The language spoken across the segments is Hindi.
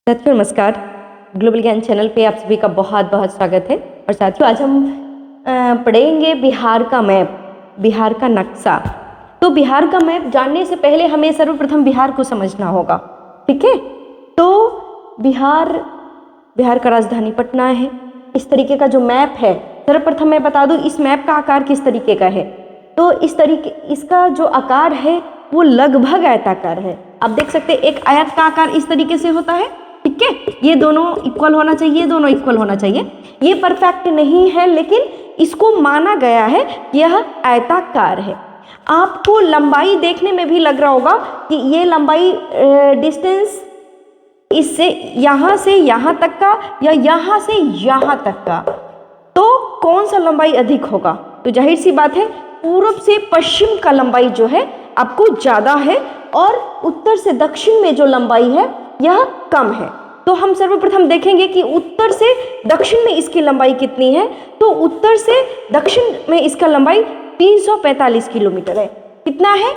साथियों नमस्कार। ग्लोबल ज्ञान चैनल पे आप सभी का बहुत बहुत स्वागत है। और साथियों आज हम पढ़ेंगे बिहार का मैप, बिहार का नक्शा। तो बिहार का मैप जानने से पहले हमें सर्वप्रथम बिहार को समझना होगा, ठीक है। तो बिहार का राजधानी पटना है। इस तरीके का जो मैप है, सर्वप्रथम मैं बता दूं इस मैप का आकार किस तरीके का है। तो इसका जो आकार है वो लगभग आयताकार है। आप देख सकते हैं एक आयत का आकार इस तरीके से होता है, ठीक है। ये दोनों इक्वल होना चाहिए, दोनों इक्वल होना चाहिए। ये परफेक्ट नहीं है लेकिन इसको माना गया है कि यह आयताकार है। आपको लंबाई देखने में भी लग रहा होगा कि ये लंबाई डिस्टेंस इससे यहाँ से यहाँ तक का या यहाँ से यहाँ तक का, तो कौन सा लंबाई अधिक होगा? तो जाहिर सी बात है पूर्व से पश्चिम का लंबाई जो है आपको ज़्यादा है और उत्तर से दक्षिण में जो लंबाई है यह कम है। तो हम सर्वप्रथम देखेंगे कि उत्तर से दक्षिण में इसकी लंबाई कितनी है। तो उत्तर से दक्षिण में इसका लंबाई 345 किलोमीटर है। कितना है?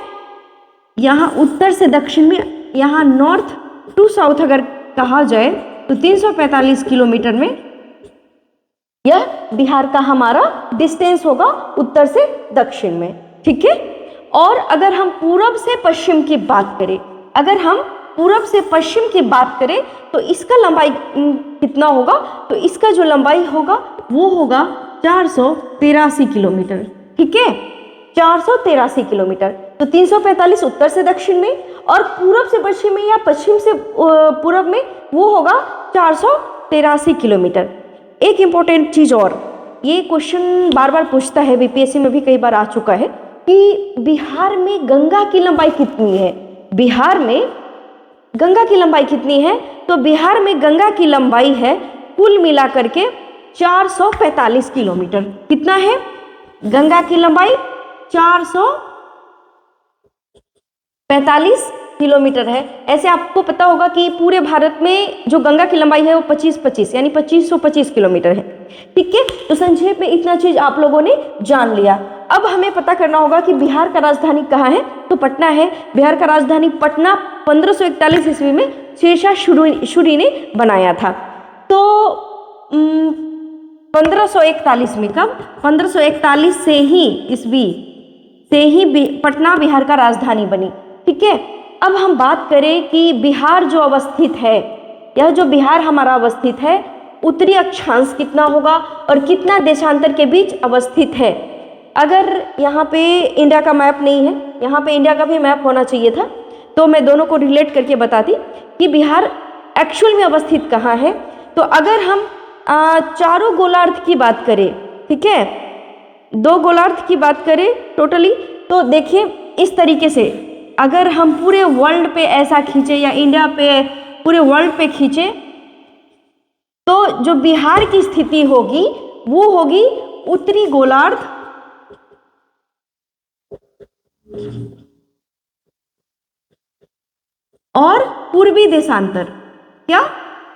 यहाँ उत्तर से दक्षिण में, यहाँ नॉर्थ टू साउथ अगर कहा जाए तो 345 किलोमीटर में यह बिहार का हमारा डिस्टेंस होगा उत्तर से दक्षिण में, ठीक है। और अगर हम पूरब से पश्चिम की बात करें, तो इसका लंबाई कितना होगा? तो इसका जो लंबाई होगा वो होगा 483 किलोमीटर, ठीक है। 483 किलोमीटर। तो 345 उत्तर से दक्षिण में और पूरब से पश्चिम में या पश्चिम से पूरब में वो होगा 483 किलोमीटर। एक इम्पोर्टेंट चीज़ और, ये क्वेश्चन बार बार पूछता है, बीपीएससी में भी कई बार आ चुका है कि बिहार में गंगा की लंबाई कितनी है। बिहार में गंगा की लंबाई कितनी है? तो बिहार में गंगा की लंबाई है कुल मिलाकर के 445 किलोमीटर। कितना है? गंगा की लंबाई 445 किलोमीटर है। ऐसे आपको पता होगा कि पूरे भारत में जो गंगा की लंबाई है वो 25-25 यानी 2525 किलोमीटर है, ठीक है। तो संक्षेप में इतना चीज आप लोगों ने जान लिया। अब हमें पता करना होगा कि बिहार का राजधानी कहाँ है। तो पटना है। बिहार का राजधानी पटना 1541 ईस्वी में शेरशाह सूरी ने बनाया था। तो 1541 में, कब? 1541 से ही ईस्वी से ही पटना बिहार का राजधानी बनी, ठीक है। अब हम बात करें कि बिहार जो अवस्थित है, यह जो बिहार हमारा अवस्थित है, उत्तरी अक्षांश कितना होगा और कितना देशांतर के बीच अवस्थित है। अगर यहाँ पे इंडिया का मैप नहीं है, यहाँ पे इंडिया का भी मैप होना चाहिए था, तो मैं दोनों को रिलेट करके बताती कि बिहार एक्चुअल में अवस्थित कहाँ है। तो अगर हम चारों गोलार्ध की बात करें, ठीक है, 2 गोलार्ध की बात करें टोटली, तो देखिए इस तरीके से अगर हम पूरे वर्ल्ड पे ऐसा खींचे या इंडिया पे पूरे वर्ल्ड पे खींचे तो जो बिहार की स्थिति होगी वो होगी उत्तरी गोलार्ध और पूर्वी देशांतर। क्या?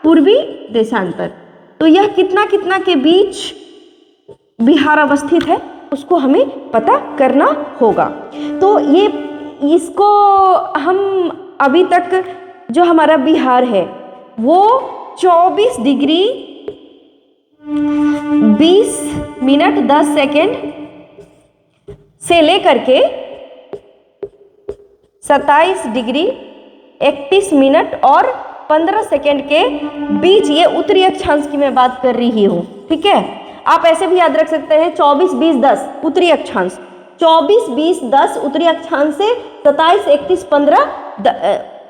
पूर्वी देशांतर। तो यह कितना कितना के बीच बिहार अवस्थित है उसको हमें पता करना होगा। तो ये इसको हम अभी तक जो हमारा बिहार है वो 24 डिग्री 20 मिनट 10 सेकेंड से लेकर के 27 डिग्री 31 मिनट और 15 सेकेंड के बीच, ये उत्तरी अक्षांश की मैं बात कर रही हूँ, ठीक है। आप ऐसे भी याद रख सकते हैं 24 20 10 उत्तरी अक्षांश, 24 20 10 उत्तरी अक्षांश से 27 31 15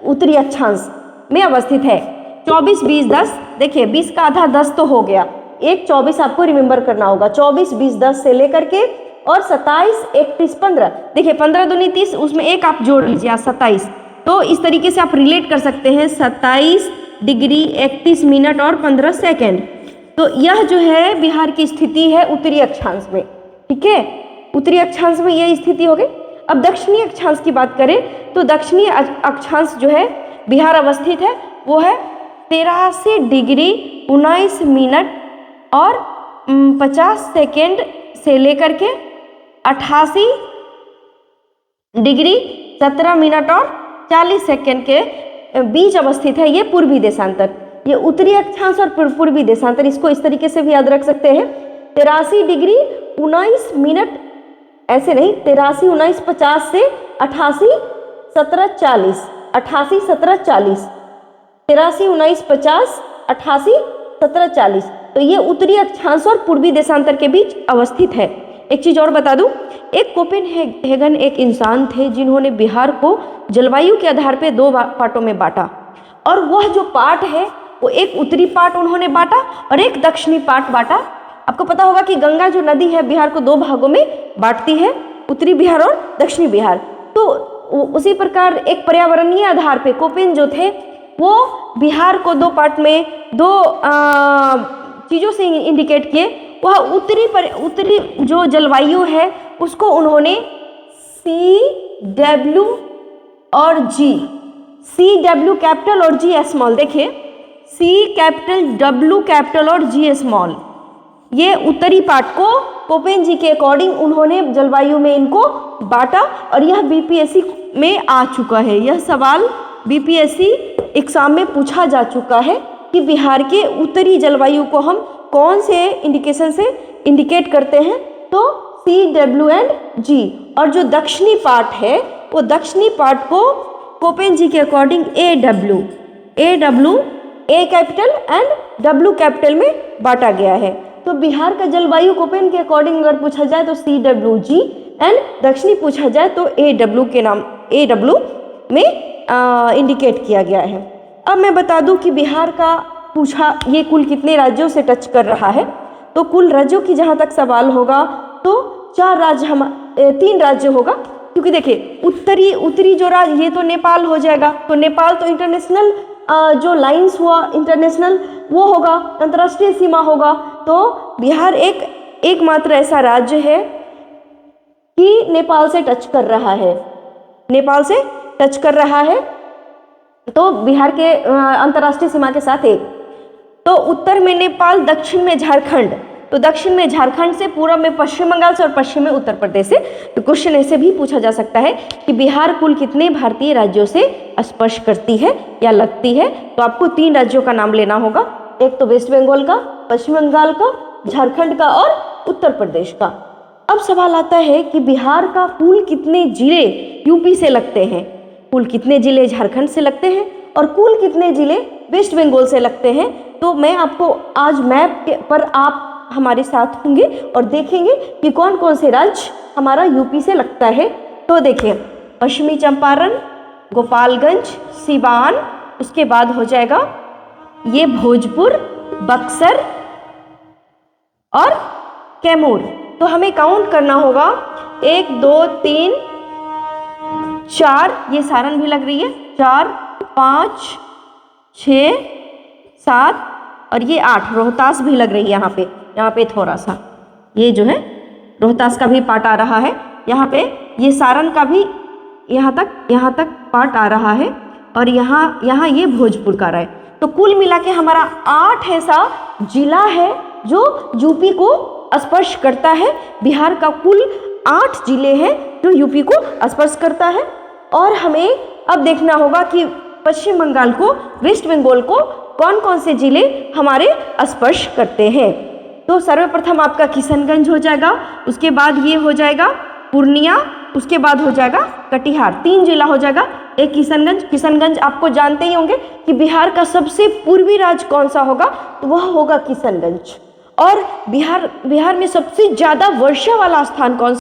उत्तरी अक्षांश में अवस्थित है। 24 20 10, देखिए 20 का आधा 10 तो हो गया, एक 24 आपको रिमेंबर करना होगा। 24 20 10 से लेकर के और 27 31 15, देखिए 15 दूनी 30, उसमें एक आप जोड़ लीजिए 27। तो इस तरीके से आप रिलेट कर सकते हैं 27 डिग्री 31 मिनट और 15 सेकेंड। तो यह जो है बिहार की स्थिति है उत्तरी अक्षांश में, ठीक है। उत्तरी अक्षांश में यह स्थिति हो गई। अब दक्षिणी अक्षांश की बात करें तो दक्षिणी अक्षांश जो है बिहार अवस्थित है वो है 83 डिग्री 19 मिनट और 50 सेकेंड से लेकर के 88 डिग्री 17 मिनट और 40 सेकेंड के बीच अवस्थित है ये पूर्वी देशांतर। ये उत्तरी अक्षांश और पूर्वी देशांतर, इसको इस तरीके से भी याद रख सकते हैं। 83 डिग्री 19 मिनट, ऐसे नहीं, 83 19 50 से 88 17 40, 88 17 40, 83 19 50 88 17 40। तो ये उत्तरी अक्षांश और पूर्वी देशांतर के बीच अवस्थित है। एक चीज और बता दूं, एक कोपेनहेगन एक इंसान थे जिन्होंने बिहार को जलवायु के आधार पे 2 पार्टों में बांटा, और वह जो पार्ट है वो एक उत्तरी पार्ट उन्होंने बांटा और एक दक्षिणी पार्ट बांटा। आपको पता होगा कि गंगा जो नदी है बिहार को 2 भागों में बांटती है, उत्तरी बिहार और दक्षिणी बिहार। तो उसी प्रकार एक पर्यावरणीय आधार पे कोपेन जो थे वो बिहार को 2 पार्ट में 2 चीज़ों से इंडिकेट किए। वह उत्तरी जो जलवायु है उसको उन्होंने CW और G, CW कैपिटल और G स्मॉल, देखिए C कैपिटल W कैपिटल और G स्मॉल, ये उत्तरी पार्ट को कोपेन जी के अकॉर्डिंग उन्होंने जलवायु में इनको बांटा। और यह BPSC में आ चुका है, यह सवाल BPSC एग्जाम में पूछा जा चुका है कि बिहार के उत्तरी जलवायु को हम कौन से इंडिकेशन से इंडिकेट करते हैं, तो CW एंड G। और जो दक्षिणी पार्ट है वो दक्षिणी पार्ट को कोपेन जी के according AW A capital and W capital में बांटा गया है। तो बिहार का जलवायु कोपेन के अकॉर्डिंग अगर पूछा जाए तो CWG एंड दक्षिणी पूछा जाए तो AW के नाम AW में इंडिकेट किया गया है। अब मैं बता दूं कि बिहार का पूछा ये कुल कितने राज्यों से टच कर रहा है, तो कुल राज्यों की जहाँ तक सवाल होगा तो 3 राज्य होगा, क्योंकि देखिए उत्तरी जो राज्य ये तो नेपाल हो जाएगा, तो नेपाल तो इंटरनेशनल जो लाइंस हुआ इंटरनेशनल वो होगा, अंतर्राष्ट्रीय सीमा होगा। तो बिहार एकमात्र ऐसा राज्य है कि नेपाल से टच कर रहा है, नेपाल से टच कर रहा है, तो बिहार के अंतर्राष्ट्रीय सीमा के साथ एक। तो उत्तर में नेपाल, दक्षिण में झारखंड, तो दक्षिण में झारखंड से, पूर्व में पश्चिम बंगाल से और पश्चिम में उत्तर प्रदेश से। तो क्वेश्चन ऐसे भी पूछा जा सकता है कि बिहार कुल कितने भारतीय राज्यों से स्पर्श करती है या लगती है, तो आपको 3 राज्यों का नाम लेना होगा, एक तो वेस्ट बंगाल का, पश्चिम बंगाल का, झारखंड का और उत्तर प्रदेश का। अब सवाल आता है कि बिहार का कुल कितने जिले यूपी से लगते हैं, कुल कितने जिले झारखंड से लगते हैं और कुल कितने जिले वेस्ट बंगाल से लगते हैं। तो मैं आपको आज मैप पर आप हमारे साथ होंगे और देखेंगे कि कौन कौन से राज्य हमारा यूपी से लगता है। तो देखिए पश्चिमी चंपारण, गोपालगंज, सिवान, उसके बाद हो जाएगा ये भोजपुर, बक्सर और कैमूर। तो हमें काउंट करना होगा 1 2 3 4, ये सारण भी लग रही है, 4 5 6 7 और ये 8, रोहतास भी लग रही है यहाँ पे थोड़ा सा, ये जो है रोहतास का भी पार्ट आ रहा है यहाँ पे, ये सारण का भी यहाँ तक पार्ट आ रहा है और यहाँ ये भोजपुर का रहा है। तो कुल मिला के हमारा 8 ऐसा जिला है जो यूपी को स्पर्श करता है। बिहार का कुल 8 जिले हैं जो यूपी को स्पर्श करता है। और हमें अब देखना होगा कि पश्चिम बंगाल को, वेस्ट बंगाल को कौन कौन से जिले हमारे स्पर्श करते हैं। तो सर्वप्रथम आपका किशनगंज हो जाएगा, उसके बाद ये हो जाएगा पूर्णिया, उसके बाद हो जाएगा कटिहार, 3 जिला हो जाएगा। एक किशनगंज आपको जानते ही होंगे कि बिहार का सबसे पूर्वी राज्य कौन सा होगा, तो वह होगा किशनगंज। और बिहार में सबसे ज़्यादा वर्षा वाला स्थान कौन सा